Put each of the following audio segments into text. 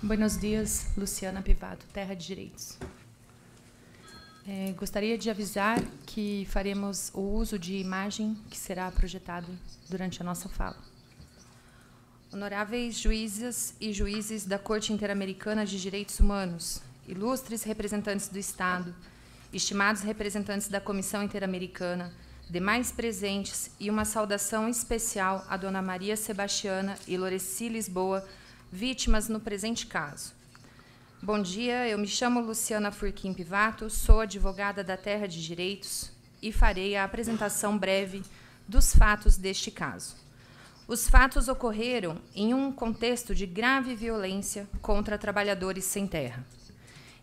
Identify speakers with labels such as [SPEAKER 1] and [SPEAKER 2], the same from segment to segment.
[SPEAKER 1] Buenos dias, Luciana Pivato, Terra de Direitos. Gostaria de avisar que faremos o uso de imagem que será projetado durante a nossa fala. Honoráveis juízas e juízes da Corte Interamericana de Direitos Humanos, ilustres representantes do Estado, estimados representantes da Comissão Interamericana, demais presentes e uma saudação especial a Dona Maria Sebastiana e Loreci Lisboa, vítimas no presente caso. Bom dia, eu me chamo Luciana Furquim Pivato, sou advogada da Terra de Direitos e farei a apresentação breve dos fatos deste caso. Os fatos ocorreram em um contexto de grave violência contra trabalhadores sem terra.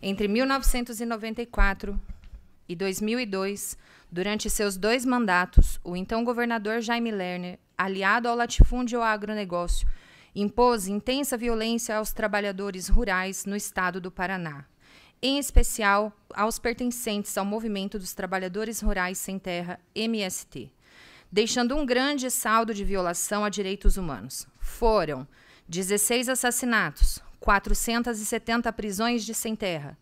[SPEAKER 1] Entre 1994 e 2002, durante seus 2 mandatos, o então governador Jaime Lerner, aliado ao latifúndio e ao agronegócio, impôs intensa violência aos trabalhadores rurais no estado do Paraná, em especial aos pertencentes ao Movimento dos Trabalhadores Rurais Sem Terra, MST, deixando um grande saldo de violação a direitos humanos. Foram 16 assassinatos, 470 prisões de sem terra,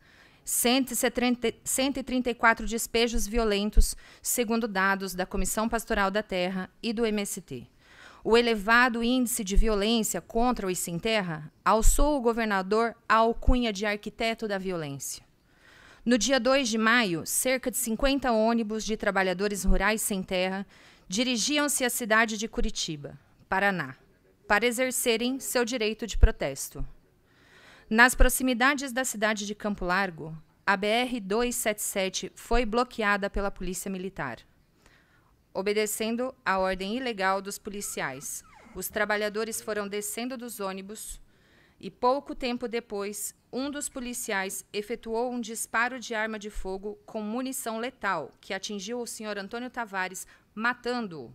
[SPEAKER 1] 134 despejos violentos, segundo dados da Comissão Pastoral da Terra e do MST. O elevado índice de violência contra os sem terra alçou o governador à alcunha de arquiteto da violência. No dia 2 de maio, cerca de 50 ônibus de trabalhadores rurais sem terra dirigiam-se à cidade de Curitiba, Paraná, para exercerem seu direito de protesto. Nas proximidades da cidade de Campo Largo, a BR-277 foi bloqueada pela Polícia Militar. Obedecendo à ordem ilegal dos policiais, os trabalhadores foram descendo dos ônibus e, pouco tempo depois, um dos policiais efetuou um disparo de arma de fogo com munição letal, que atingiu o senhor Antônio Tavares, matando-o.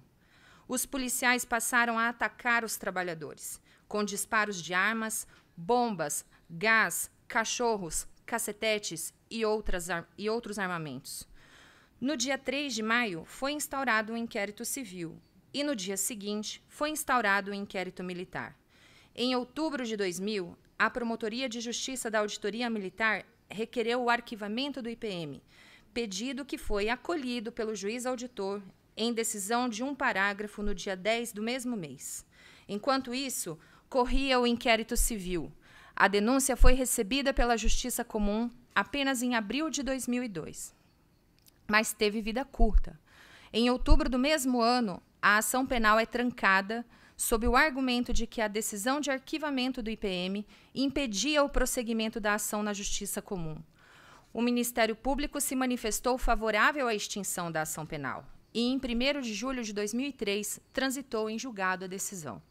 [SPEAKER 1] Os policiais passaram a atacar os trabalhadores, com disparos de armas, bombas, gás, cachorros, cacetetes e outros armamentos. No dia 3 de maio, foi instaurado um inquérito civil e, no dia seguinte, foi instaurado um inquérito militar. Em outubro de 2000, a Promotoria de Justiça da Auditoria Militar requereu o arquivamento do IPM, pedido que foi acolhido pelo juiz auditor em decisão de um parágrafo no dia 10 do mesmo mês. Enquanto isso, corria o inquérito civil. A denúncia foi recebida pela Justiça Comum apenas em abril de 2002. Mas teve vida curta. Em outubro do mesmo ano, a ação penal é trancada sob o argumento de que a decisão de arquivamento do IPM impedia o prosseguimento da ação na Justiça Comum. O Ministério Público se manifestou favorável à extinção da ação penal e, em 1º de julho de 2003, transitou em julgado a decisão.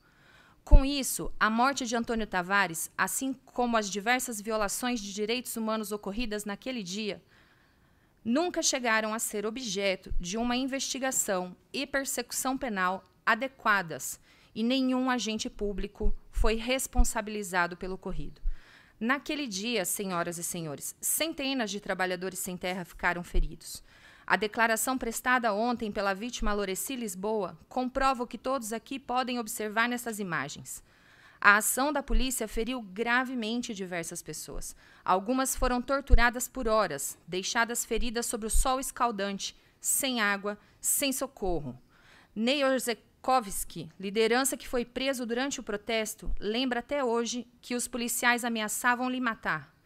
[SPEAKER 1] Com isso, a morte de Antônio Tavares, assim como as diversas violações de direitos humanos ocorridas naquele dia, nunca chegaram a ser objeto de uma investigação e persecução penal adequadas e nenhum agente público foi responsabilizado pelo ocorrido. Naquele dia, senhoras e senhores, centenas de trabalhadores sem terra ficaram feridos. A declaração prestada ontem pela vítima Loreci Lisboa comprova o que todos aqui podem observar nessas imagens. A ação da polícia feriu gravemente diversas pessoas. Algumas foram torturadas por horas, deixadas feridas sob o sol escaldante, sem água, sem socorro. Ney Orzekovski, liderança que foi preso durante o protesto, lembra até hoje que os policiais ameaçavam lhe matar,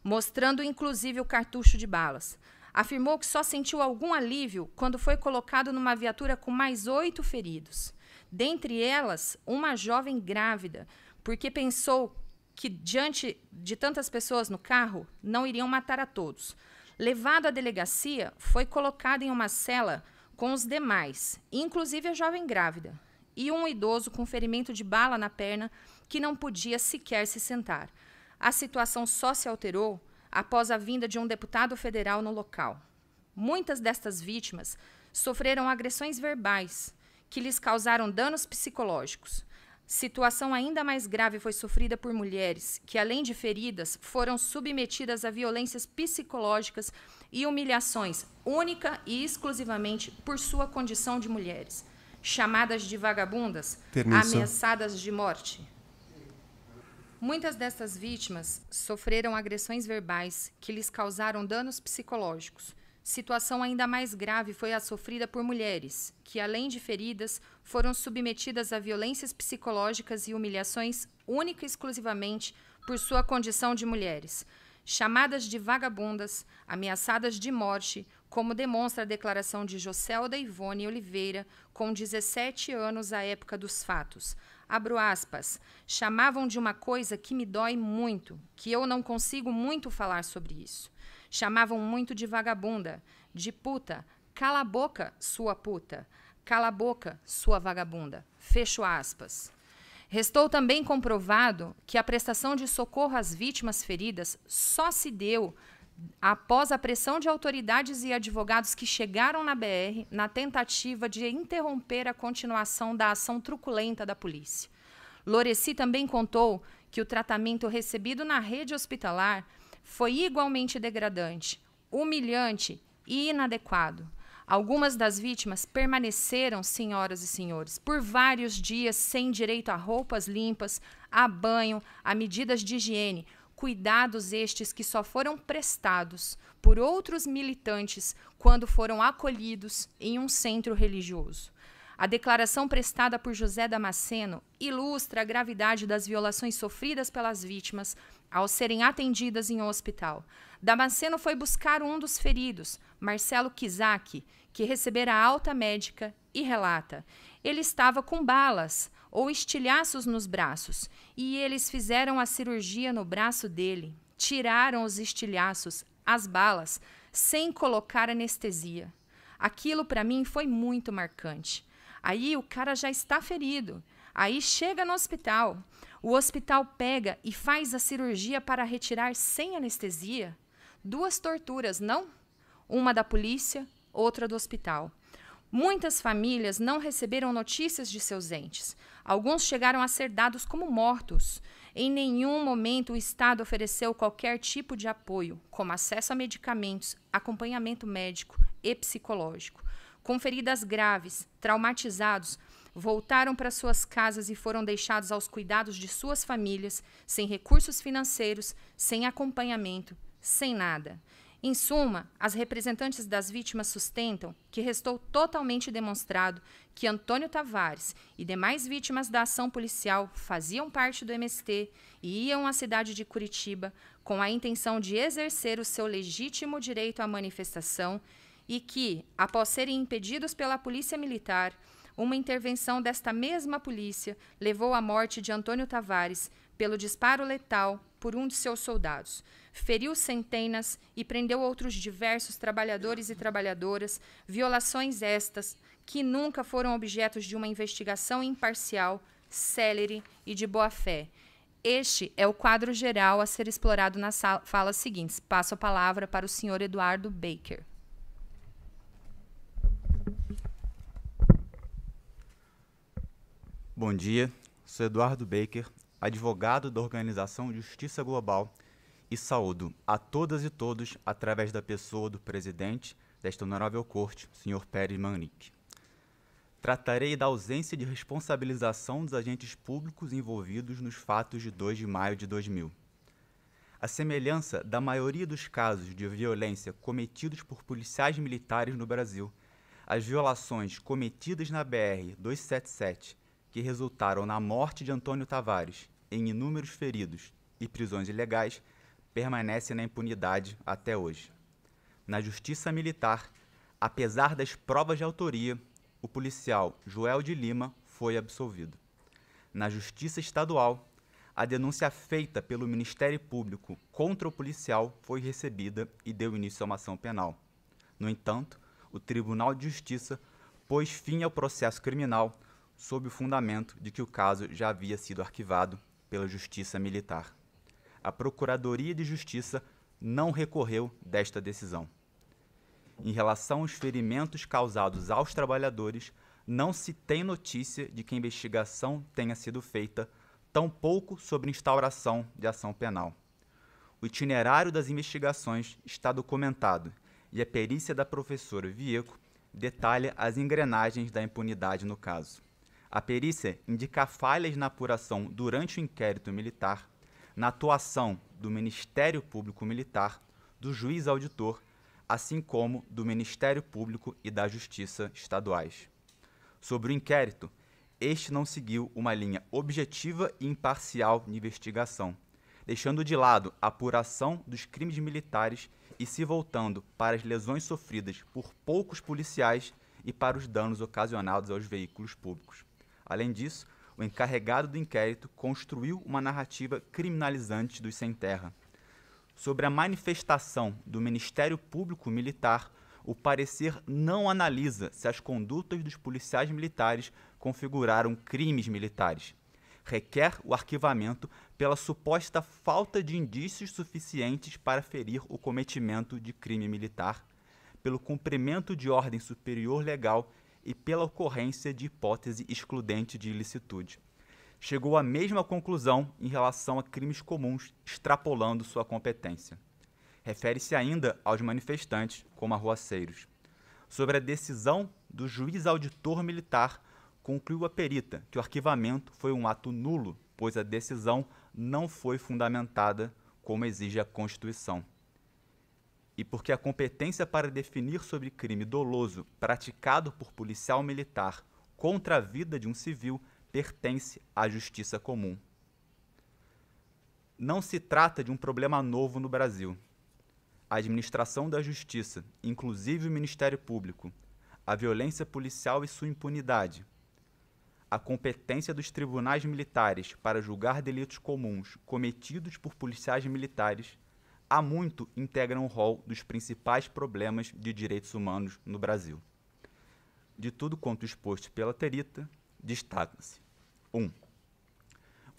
[SPEAKER 1] mostrando inclusive o cartucho de balas. Afirmou que só sentiu algum alívio quando foi colocado numa viatura com mais 8 feridos. Dentre elas, uma jovem grávida, porque pensou que, diante de tantas pessoas no carro, não iriam matar a todos. Levado à delegacia, foi colocado em uma cela com os demais, inclusive a jovem grávida, e um idoso com ferimento de bala na perna que não podia sequer se sentar. A situação só se alterou após a vinda de um deputado federal no local. Muitas destas vítimas sofreram agressões verbais, que lhes causaram danos psicológicos. Situação ainda mais grave foi sofrida por mulheres que, além de feridas, foram submetidas a violências psicológicas e humilhações, única e exclusivamente por sua condição de mulheres, chamadas de vagabundas, ameaçadas de morte. Muitas dessas vítimas sofreram agressões verbais que lhes causaram danos psicológicos. Situação ainda mais grave foi a sofrida por mulheres, que, além de feridas, foram submetidas a violências psicológicas e humilhações única e exclusivamente por sua condição de mulheres. Chamadas de vagabundas, ameaçadas de morte, como demonstra a declaração de Joselda Ivone Oliveira, com 17 anos à época dos fatos. Abro aspas, chamavam de uma coisa que me dói muito, que eu não consigo muito falar sobre isso. Chamavam muito de vagabunda, de puta. Cala a boca, sua puta. Cala a boca, sua vagabunda. Fecho aspas. Restou também comprovado que a prestação de socorro às vítimas feridas só se deu após a pressão de autoridades e advogados que chegaram na BR na tentativa de interromper a continuação da ação truculenta da polícia. Loreci também contou que o tratamento recebido na rede hospitalar foi igualmente degradante, humilhante e inadequado. Algumas das vítimas permaneceram, senhoras e senhores, por vários dias sem direito a roupas limpas, a banho, a medidas de higiene, cuidados estes que só foram prestados por outros militantes quando foram acolhidos em um centro religioso. A declaração prestada por José Damasceno ilustra a gravidade das violações sofridas pelas vítimas ao serem atendidas em um hospital. Damasceno foi buscar um dos feridos, Marcelo Kizak, que recebera alta médica, e relata: ele estava com balas ou estilhaços nos braços, e eles fizeram a cirurgia no braço dele, tiraram os estilhaços, as balas, sem colocar anestesia. Aquilo para mim foi muito marcante. Aí o cara já está ferido, aí chega no hospital, o hospital pega e faz a cirurgia para retirar sem anestesia. 2 torturas, não? Uma da polícia, outra do hospital. Muitas famílias não receberam notícias de seus entes. Alguns chegaram a ser dados como mortos. Em nenhum momento o Estado ofereceu qualquer tipo de apoio, como acesso a medicamentos, acompanhamento médico e psicológico. Com feridas graves, traumatizados, voltaram para suas casas e foram deixados aos cuidados de suas famílias, sem recursos financeiros, sem acompanhamento, sem nada. Em suma, as representantes das vítimas sustentam que restou totalmente demonstrado que Antônio Tavares e demais vítimas da ação policial faziam parte do MST e iam à cidade de Curitiba com a intenção de exercer o seu legítimo direito à manifestação e que, após serem impedidos pela polícia militar, uma intervenção desta mesma polícia levou à morte de Antônio Tavares pelo disparo letal por um de seus soldados. Feriu centenas e prendeu outros diversos trabalhadores e trabalhadoras, violações estas que nunca foram objetos de uma investigação imparcial, célere e de boa-fé. Este é o quadro geral a ser explorado nas falas seguintes. Passo a palavra para o senhor Eduardo Baker.
[SPEAKER 2] Bom dia, sou Eduardo Baker, advogado da organização Justiça Global, e saúdo a todas e todos através da pessoa do presidente desta honorável corte, Sr. Pérez Manrique. Tratarei da ausência de responsabilização dos agentes públicos envolvidos nos fatos de 2 de maio de 2000. A semelhança da maioria dos casos de violência cometidos por policiais militares no Brasil, as violações cometidas na BR-277, que resultaram na morte de Antônio Tavares, em inúmeros feridos e prisões ilegais, permanecem na impunidade até hoje. Na Justiça Militar, apesar das provas de autoria, o policial Joel de Lima foi absolvido. Na Justiça Estadual, a denúncia feita pelo Ministério Público contra o policial foi recebida e deu início a uma ação penal. No entanto, o Tribunal de Justiça pôs fim ao processo criminal sob o fundamento de que o caso já havia sido arquivado pela Justiça Militar. A Procuradoria de Justiça não recorreu desta decisão. Em relação aos ferimentos causados aos trabalhadores, não se tem notícia de que a investigação tenha sido feita, tampouco sobre instauração de ação penal. O itinerário das investigações está documentado e a perícia da professora Vieco detalha as engrenagens da impunidade no caso. A perícia indica falhas na apuração durante o inquérito militar, na atuação do Ministério Público Militar, do Juiz Auditor, assim como do Ministério Público e da Justiça estaduais. Sobre o inquérito, este não seguiu uma linha objetiva e imparcial de investigação, deixando de lado a apuração dos crimes militares e se voltando para as lesões sofridas por poucos policiais e para os danos ocasionados aos veículos públicos. Além disso, o encarregado do inquérito construiu uma narrativa criminalizante dos sem-terra. Sobre a manifestação do Ministério Público Militar, o parecer não analisa se as condutas dos policiais militares configuraram crimes militares. Requer o arquivamento pela suposta falta de indícios suficientes para ferir o cometimento de crime militar, pelo cumprimento de ordem superior legal e pela ocorrência de hipótese excludente de ilicitude. Chegou à mesma conclusão em relação a crimes comuns, extrapolando sua competência. Refere-se ainda aos manifestantes como arruaceiros. Sobre a decisão do juiz auditor militar, concluiu a perita que o arquivamento foi um ato nulo, pois a decisão não foi fundamentada como exige a Constituição. E porque a competência para definir sobre crime doloso praticado por policial militar contra a vida de um civil pertence à justiça comum. Não se trata de um problema novo no Brasil. A administração da justiça, inclusive o Ministério Público, a violência policial e sua impunidade, a competência dos tribunais militares para julgar delitos comuns cometidos por policiais militares, há muito integram o rol dos principais problemas de direitos humanos no Brasil. De tudo quanto exposto pela perita, destacam-se: 1.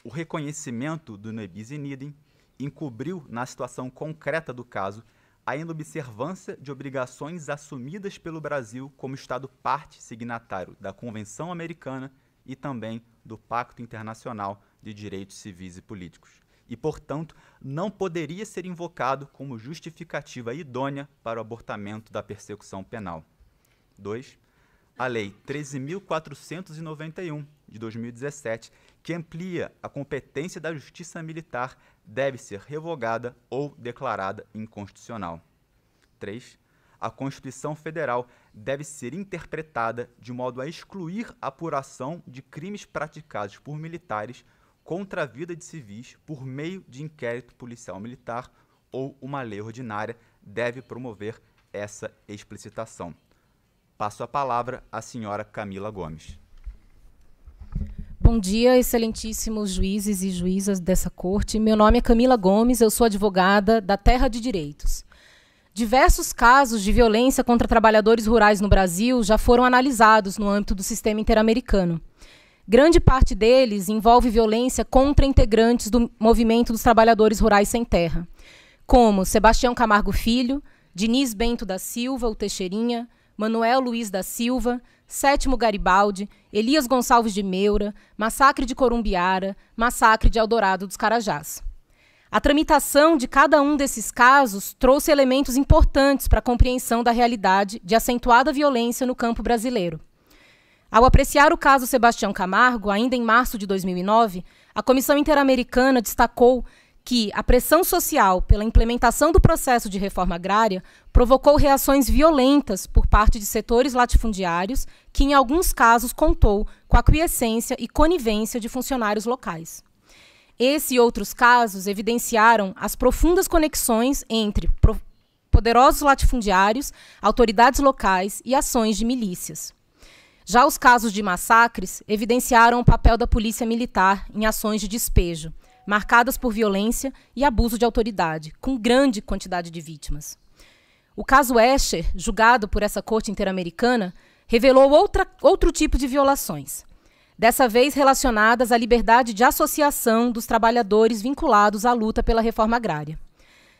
[SPEAKER 2] O reconhecimento do ne bis in idem encobriu, na situação concreta do caso, a inobservância de obrigações assumidas pelo Brasil como Estado parte signatário da Convenção Americana e também do Pacto Internacional de Direitos Civis e Políticos, e, portanto, não poderia ser invocado como justificativa idônea para o abortamento da persecução penal. 2. A Lei 13.491, de 2017, que amplia a competência da Justiça Militar, deve ser revogada ou declarada inconstitucional. 3. A Constituição Federal deve ser interpretada de modo a excluir a apuração de crimes praticados por militares contra a vida de civis por meio de inquérito policial militar ou uma lei ordinária deve promover essa explicitação. Passo a palavra à senhora Camila Gomes.
[SPEAKER 3] Bom dia, excelentíssimos juízes e juízas dessa corte. Meu nome é Camila Gomes, eu sou advogada da Terra de Direitos. Diversos casos de violência contra trabalhadores rurais no Brasil já foram analisados no âmbito do sistema interamericano. Grande parte deles envolve violência contra integrantes do movimento dos trabalhadores rurais sem terra, como Sebastião Camargo Filho, Diniz Bento da Silva, o Teixeirinha, Manuel Luiz da Silva, Sétimo Garibaldi, Elias Gonçalves de Meura, Massacre de Corumbiara, Massacre de Eldorado dos Carajás. A tramitação de cada um desses casos trouxe elementos importantes para a compreensão da realidade de acentuada violência no campo brasileiro. Ao apreciar o caso Sebastião Camargo, ainda em março de 2009, a Comissão Interamericana destacou que a pressão social pela implementação do processo de reforma agrária provocou reações violentas por parte de setores latifundiários, que em alguns casos contou com a aquiescência e conivência de funcionários locais. Esse e outros casos evidenciaram as profundas conexões entre poderosos latifundiários, autoridades locais e ações de milícias. Já os casos de massacres evidenciaram o papel da polícia militar em ações de despejo, marcadas por violência e abuso de autoridade, com grande quantidade de vítimas. O caso Escher, julgado por essa corte interamericana, revelou outro tipo de violações, dessa vez relacionadas à liberdade de associação dos trabalhadores vinculados à luta pela reforma agrária.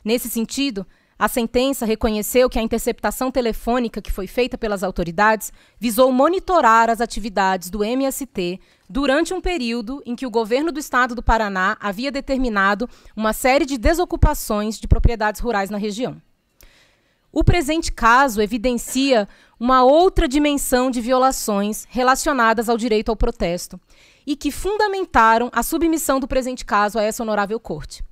[SPEAKER 3] Nesse sentido, a sentença reconheceu que a interceptação telefônica que foi feita pelas autoridades visou monitorar as atividades do MST durante um período em que o governo do estado do Paraná havia determinado uma série de desocupações de propriedades rurais na região. O presente caso evidencia uma outra dimensão de violações relacionadas ao direito ao protesto e que fundamentaram a submissão do presente caso a essa honorável corte.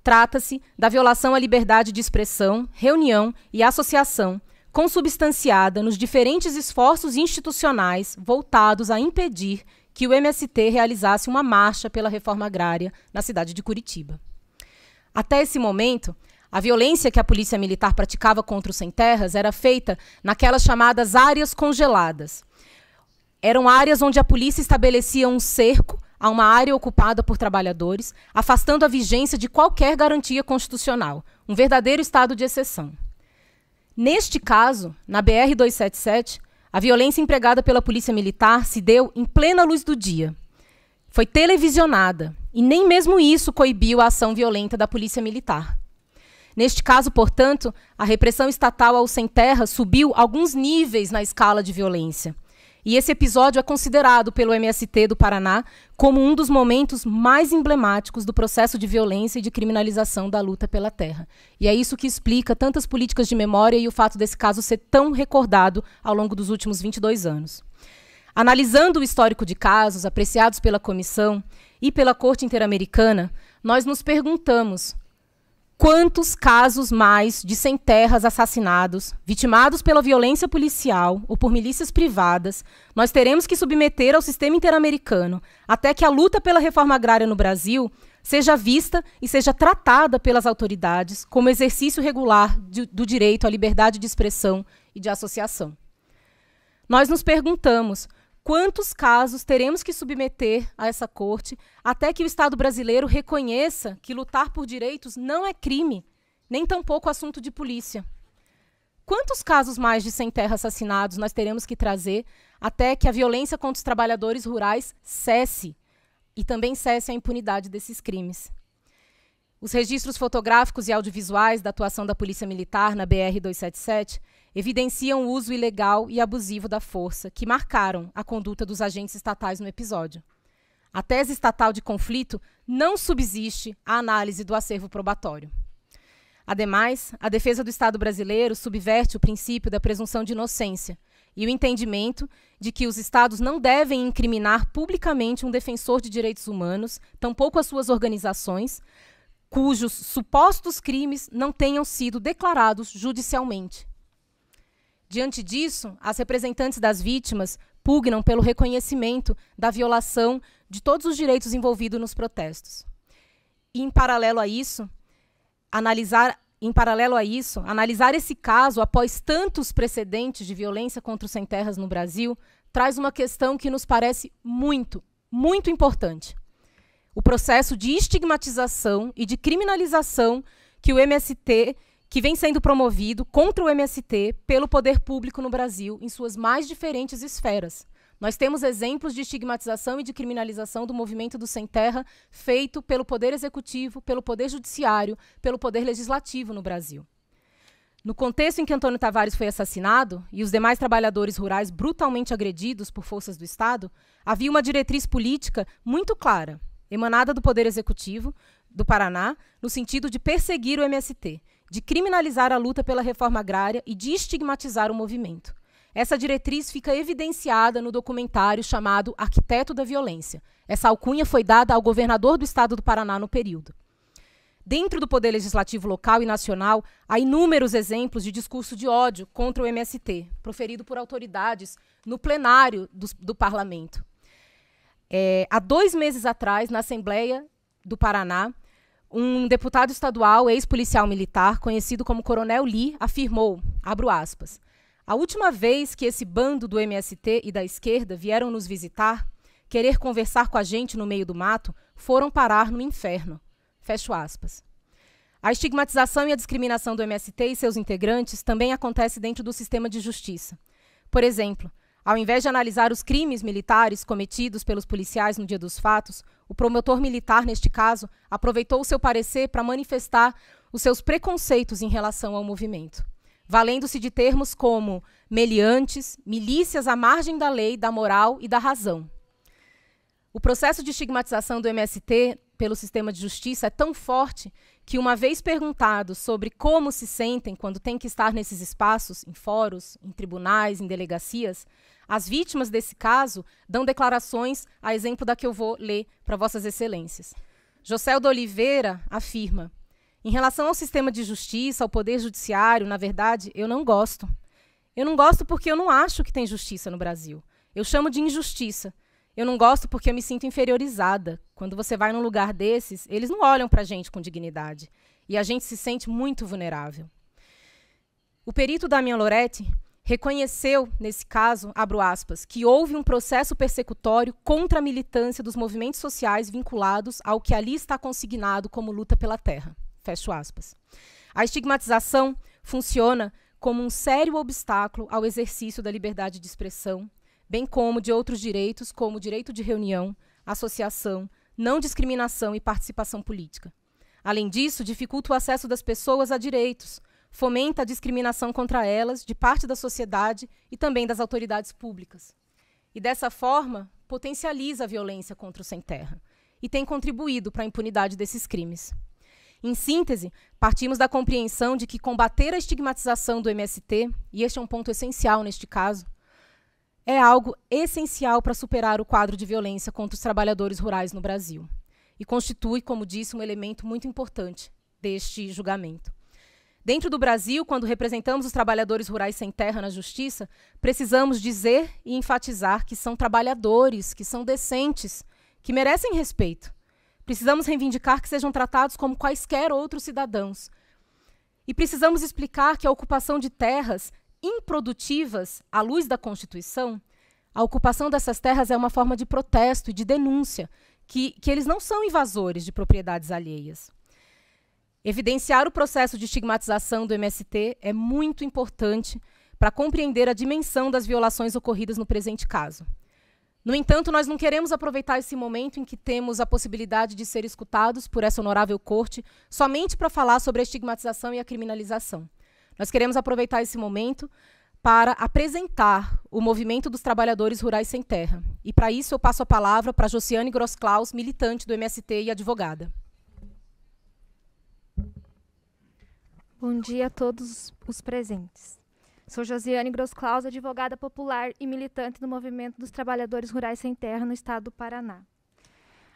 [SPEAKER 3] Trata-se da violação à liberdade de expressão, reunião e associação, consubstanciada nos diferentes esforços institucionais voltados a impedir que o MST realizasse uma marcha pela reforma agrária na cidade de Curitiba. Até esse momento, a violência que a polícia militar praticava contra os sem-terras era feita naquelas chamadas áreas congeladas. Eram áreas onde a polícia estabelecia um cerco a uma área ocupada por trabalhadores, afastando a vigência de qualquer garantia constitucional, um verdadeiro estado de exceção. Neste caso, na BR-277, a violência empregada pela polícia militar se deu em plena luz do dia. Foi televisionada, e nem mesmo isso coibiu a ação violenta da polícia militar. Neste caso, portanto, a repressão estatal aos sem-terra subiu alguns níveis na escala de violência. E esse episódio é considerado pelo MST do Paraná como um dos momentos mais emblemáticos do processo de violência e de criminalização da luta pela terra. E é isso que explica tantas políticas de memória e o fato desse caso ser tão recordado ao longo dos últimos 22 anos. Analisando o histórico de casos apreciados pela Comissão e pela Corte Interamericana, nós nos perguntamos: quantos casos mais de sem-terras assassinados, vitimados pela violência policial ou por milícias privadas, nós teremos que submeter ao sistema interamericano até que a luta pela reforma agrária no Brasil seja vista e seja tratada pelas autoridades como exercício regular do direito à liberdade de expressão e de associação? Nós nos perguntamos: quantos casos teremos que submeter a essa corte até que o Estado brasileiro reconheça que lutar por direitos não é crime, nem tampouco assunto de polícia? Quantos casos mais de sem-terra assassinados nós teremos que trazer até que a violência contra os trabalhadores rurais cesse e também cesse a impunidade desses crimes? Os registros fotográficos e audiovisuais da atuação da Polícia Militar na BR-277 evidenciam o uso ilegal e abusivo da força, que marcaram a conduta dos agentes estatais no episódio. A tese estatal de conflito não subsiste à análise do acervo probatório. Ademais, a defesa do Estado brasileiro subverte o princípio da presunção de inocência e o entendimento de que os Estados não devem incriminar publicamente um defensor de direitos humanos, tampouco as suas organizações, cujos supostos crimes não tenham sido declarados judicialmente. Diante disso, as representantes das vítimas pugnam pelo reconhecimento da violação de todos os direitos envolvidos nos protestos. E, em paralelo a isso, analisar esse caso após tantos precedentes de violência contra os sem-terras no Brasil traz uma questão que nos parece muito, muito importante. O processo de estigmatização e de criminalização que vem sendo promovido contra o MST pelo poder público no Brasil, em suas mais diferentes esferas. Nós temos exemplos de estigmatização e de criminalização do movimento do sem-terra feito pelo Poder Executivo, pelo Poder Judiciário, pelo Poder Legislativo no Brasil. No contexto em que Antônio Tavares foi assassinado e os demais trabalhadores rurais brutalmente agredidos por forças do Estado, havia uma diretriz política muito clara, emanada do Poder Executivo do Paraná, no sentido de perseguir o MST, de criminalizar a luta pela reforma agrária e de estigmatizar o movimento. Essa diretriz fica evidenciada no documentário chamado Arquiteto da Violência. Essa alcunha foi dada ao governador do Estado do Paraná no período. Dentro do Poder Legislativo local e nacional, há inúmeros exemplos de discurso de ódio contra o MST, proferido por autoridades no plenário do Parlamento. Há 2 meses atrás, na Assembleia do Paraná, um deputado estadual, ex-policial militar, conhecido como Coronel Lee, afirmou, abro aspas, a última vez que esse bando do MST e da esquerda vieram nos visitar, querer conversar com a gente no meio do mato, foram parar no inferno. Fecho aspas. A estigmatização e a discriminação do MST e seus integrantes também acontece dentro do sistema de justiça. Por exemplo, ao invés de analisar os crimes militares cometidos pelos policiais no dia dos fatos, o promotor militar, neste caso, aproveitou o seu parecer para manifestar os seus preconceitos em relação ao movimento, valendo-se de termos como meliantes, milícias à margem da lei, da moral e da razão. O processo de estigmatização do MST pelo sistema de justiça é tão forte que, uma vez perguntados sobre como se sentem quando têm que estar nesses espaços, em fóruns, em tribunais, em delegacias, As vítimas desse caso dão declarações a exemplo da que eu vou ler para Vossas Excelências. Joselda Oliveira afirma: em relação ao sistema de justiça, ao poder judiciário, na verdade, eu não gosto. Eu não gosto porque eu não acho que tem justiça no Brasil. Eu chamo de injustiça. Eu não gosto porque eu me sinto inferiorizada. Quando você vai num lugar desses, eles não olham para a gente com dignidade. E a gente se sente muito vulnerável. O perito Damian Loretti reconheceu, nesse caso, abro aspas, que houve um processo persecutório contra a militância dos movimentos sociais vinculados ao que ali está consignado como luta pela terra. Fecho aspas. A estigmatização funciona como um sério obstáculo ao exercício da liberdade de expressão, bem como de outros direitos, como o direito de reunião, associação, não discriminação e participação política. Além disso, dificulta o acesso das pessoas a direitos, fomenta a discriminação contra elas, de parte da sociedade e também das autoridades públicas. E, dessa forma, potencializa a violência contra o sem-terra e tem contribuído para a impunidade desses crimes. Em síntese, partimos da compreensão de que combater a estigmatização do MST, e este é um ponto essencial neste caso, é algo essencial para superar o quadro de violência contra os trabalhadores rurais no Brasil. E constitui, como disse, um elemento muito importante deste julgamento. Dentro do Brasil, quando representamos os trabalhadores rurais sem terra na justiça, precisamos dizer e enfatizar que são trabalhadores, que são decentes, que merecem respeito. Precisamos reivindicar que sejam tratados como quaisquer outros cidadãos. E precisamos explicar que a ocupação de terras improdutivas, à luz da Constituição, a ocupação dessas terras é uma forma de protesto e de denúncia, que eles não são invasores de propriedades alheias. Evidenciar o processo de estigmatização do MST é muito importante para compreender a dimensão das violações ocorridas no presente caso. No entanto, nós não queremos aproveitar esse momento em que temos a possibilidade de ser escutados por essa honorável corte somente para falar sobre a estigmatização e a criminalização. Nós queremos aproveitar esse momento para apresentar o movimento dos trabalhadores rurais sem terra. E, para isso, eu passo a palavra para Josiane Grosklaus, militante do MST e advogada.
[SPEAKER 4] Bom dia a todos os presentes. Sou Josiane Grosklaus, advogada popular e militante do movimento dos trabalhadores rurais sem terra no estado do Paraná.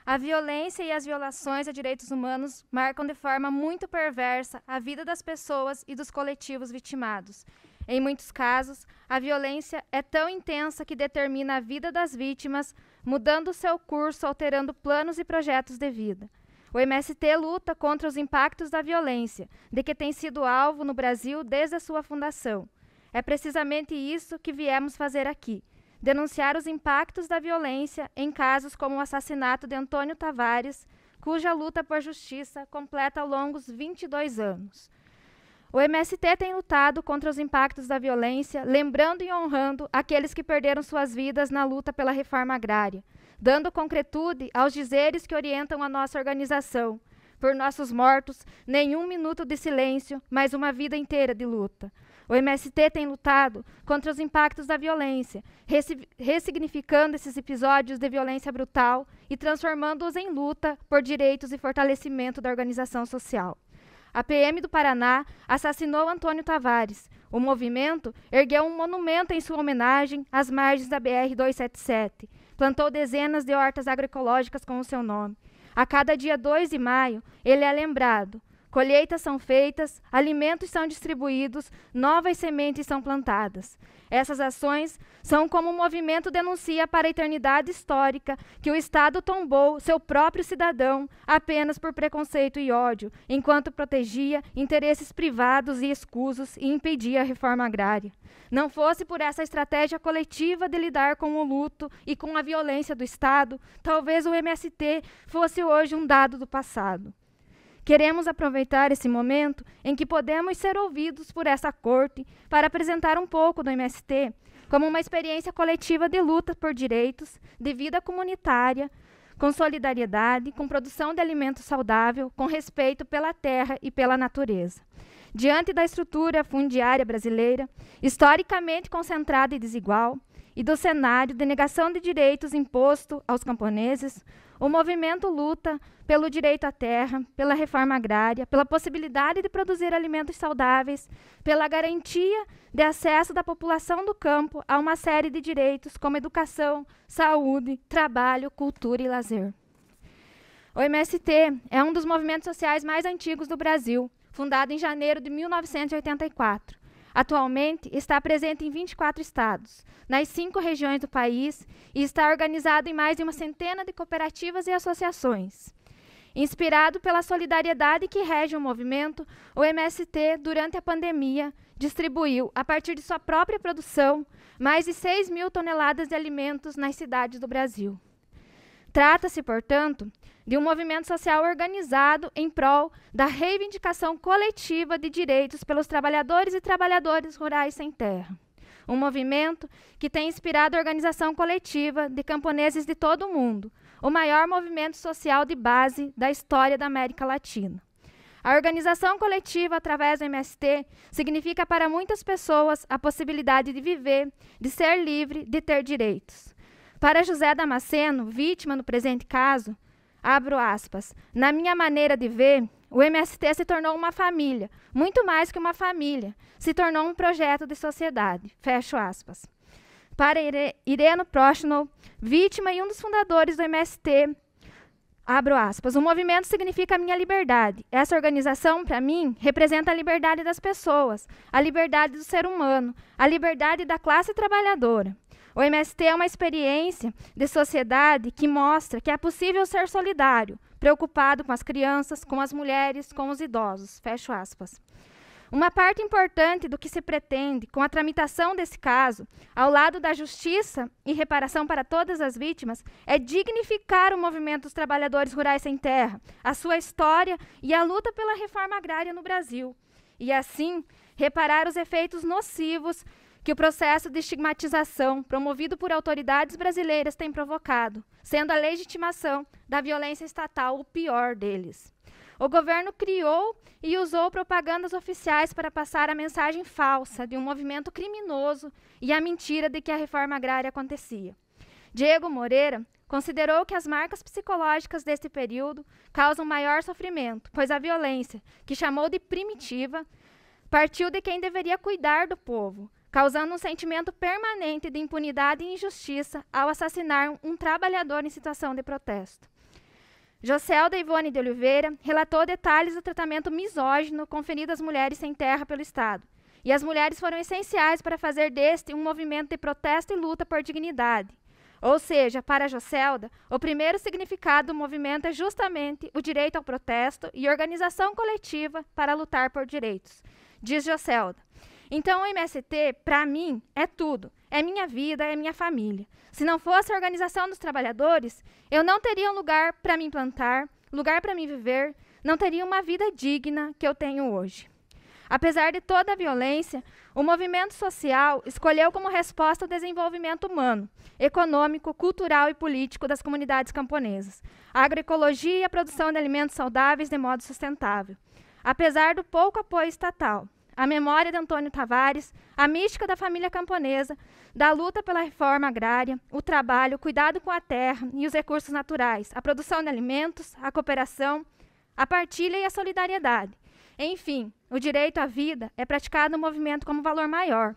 [SPEAKER 4] A violência e as violações a direitos humanos marcam de forma muito perversa a vida das pessoas e dos coletivos vitimados. Em muitos casos, a violência é tão intensa que determina a vida das vítimas, mudando seu curso, alterando planos e projetos de vida. O MST luta contra os impactos da violência, de que tem sido alvo no Brasil desde a sua fundação. É precisamente isso que viemos fazer aqui, denunciar os impactos da violência em casos como o assassinato de Antônio Tavares, cuja luta por justiça completa longos 22 anos. O MST tem lutado contra os impactos da violência, lembrando e honrando aqueles que perderam suas vidas na luta pela reforma agrária, dando concretude aos dizeres que orientam a nossa organização. Por nossos mortos, nenhum minuto de silêncio, mas uma vida inteira de luta. O MST tem lutado contra os impactos da violência, ressignificando esses episódios de violência brutal e transformando-os em luta por direitos e fortalecimento da organização social. A PM do Paraná assassinou Antônio Tavares. O movimento ergueu um monumento em sua homenagem às margens da BR-277. Plantou dezenas de hortas agroecológicas com o seu nome. A cada dia 2 de maio, ele é lembrado. Colheitas são feitas, alimentos são distribuídos, novas sementes são plantadas. Essas ações são como o movimento denuncia para a eternidade histórica que o Estado tombou seu próprio cidadão apenas por preconceito e ódio, enquanto protegia interesses privados e escusos e impedia a reforma agrária. Não fosse por essa estratégia coletiva de lidar com o luto e com a violência do Estado, talvez o MST fosse hoje um dado do passado. Queremos aproveitar esse momento em que podemos ser ouvidos por essa corte para apresentar um pouco do MST como uma experiência coletiva de luta por direitos, de vida comunitária, com solidariedade, com produção de alimento saudável, com respeito pela terra e pela natureza. Diante da estrutura fundiária brasileira, historicamente concentrada e desigual, e do cenário de negação de direitos imposto aos camponeses, o movimento luta pelo direito à terra, pela reforma agrária, pela possibilidade de produzir alimentos saudáveis, pela garantia de acesso da população do campo a uma série de direitos como educação, saúde, trabalho, cultura e lazer. O MST é um dos movimentos sociais mais antigos do Brasil, fundado em janeiro de 1984. Atualmente, está presente em 24 estados, nas 5 regiões do país e está organizado em mais de uma centena de cooperativas e associações. Inspirado pela solidariedade que rege o movimento, o MST, durante a pandemia, distribuiu, a partir de sua própria produção, mais de 6 mil toneladas de alimentos nas cidades do Brasil. Trata-se, portanto, de um movimento social organizado em prol da reivindicação coletiva de direitos pelos trabalhadores e trabalhadoras rurais sem terra. Um movimento que tem inspirado a organização coletiva de camponeses de todo o mundo, o maior movimento social de base da história da América Latina. A organização coletiva através do MST significa para muitas pessoas a possibilidade de viver, de ser livre, de ter direitos. Para José Damasceno, vítima no presente caso, abro aspas, na minha maneira de ver, o MST se tornou uma família, muito mais que uma família, se tornou um projeto de sociedade, fecho aspas. Para Ireno Prochnow, vítima e um dos fundadores do MST, abro aspas, o movimento significa a minha liberdade. Essa organização, para mim, representa a liberdade das pessoas, a liberdade do ser humano, a liberdade da classe trabalhadora. O MST é uma experiência de sociedade que mostra que é possível ser solidário, preocupado com as crianças, com as mulheres, com os idosos. Fecho aspas. Uma parte importante do que se pretende com a tramitação desse caso, ao lado da justiça e reparação para todas as vítimas, é dignificar o movimento dos trabalhadores rurais sem terra, a sua história e a luta pela reforma agrária no Brasil. E, assim, reparar os efeitos nocivos que o processo de estigmatização promovido por autoridades brasileiras tem provocado, sendo a legitimação da violência estatal o pior deles. O governo criou e usou propagandas oficiais para passar a mensagem falsa de um movimento criminoso e a mentira de que a reforma agrária acontecia. Diego Moreira considerou que as marcas psicológicas deste período causam maior sofrimento, pois a violência, que chamou de primitiva, partiu de quem deveria cuidar do povo, causando um sentimento permanente de impunidade e injustiça ao assassinar um trabalhador em situação de protesto. Joselda Ivone de Oliveira relatou detalhes do tratamento misógino conferido às mulheres sem terra pelo Estado, e as mulheres foram essenciais para fazer deste um movimento de protesto e luta por dignidade. Ou seja, para Joselda, o primeiro significado do movimento é justamente o direito ao protesto e organização coletiva para lutar por direitos, diz Joselda. Então, o MST, para mim, é tudo. É minha vida, é minha família. Se não fosse a organização dos trabalhadores, eu não teria um lugar para me implantar, lugar para me viver, não teria uma vida digna que eu tenho hoje. Apesar de toda a violência, o movimento social escolheu como resposta o desenvolvimento humano, econômico, cultural e político das comunidades camponesas, a agroecologia e a produção de alimentos saudáveis de modo sustentável. Apesar do pouco apoio estatal, a memória de Antônio Tavares, a mística da família camponesa, da luta pela reforma agrária, o trabalho, o cuidado com a terra e os recursos naturais, a produção de alimentos, a cooperação, a partilha e a solidariedade. Enfim, o direito à vida é praticado no movimento como valor maior.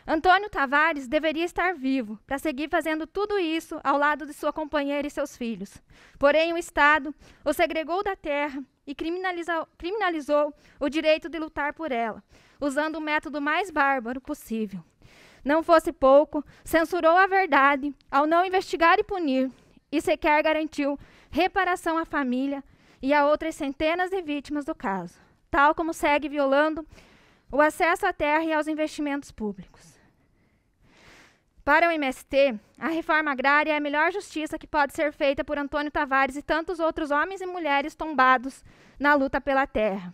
[SPEAKER 4] Antônio Tavares deveria estar vivo para seguir fazendo tudo isso ao lado de sua companheira e seus filhos. Porém, o Estado o segregou da terra e criminalizou o direito de lutar por ela, usando o método mais bárbaro possível. Não fosse pouco, censurou a verdade ao não investigar e punir, e sequer garantiu reparação à família e a outras centenas de vítimas do caso, tal como segue violando o acesso à terra e aos investimentos públicos. Para o MST, a reforma agrária é a melhor justiça que pode ser feita por Antônio Tavares e tantos outros homens e mulheres tombados na luta pela terra.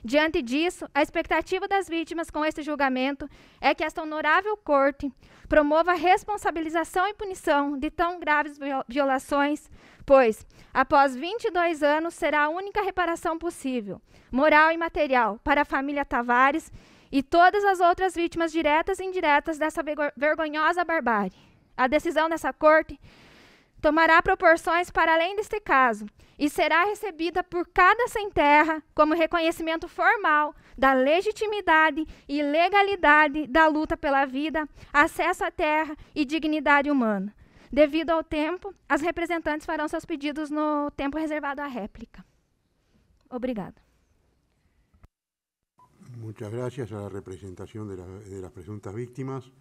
[SPEAKER 4] Diante disso, a expectativa das vítimas com este julgamento é que esta honorável corte promova a responsabilização e punição de tão graves violações, pois, após 22 anos, será a única reparação possível, moral e material, para a família Tavares e todas as outras vítimas diretas e indiretas dessa vergonhosa barbárie. A decisão dessa corte tomará proporções para além deste caso e será recebida por cada sem-terra como reconhecimento formal da legitimidade e legalidade da luta pela vida, acesso à terra e dignidade humana. Devido ao tempo, as representantes farão seus pedidos no tempo reservado à réplica. Obrigada.
[SPEAKER 5] Muchas gracias a la representación de las presuntas víctimas.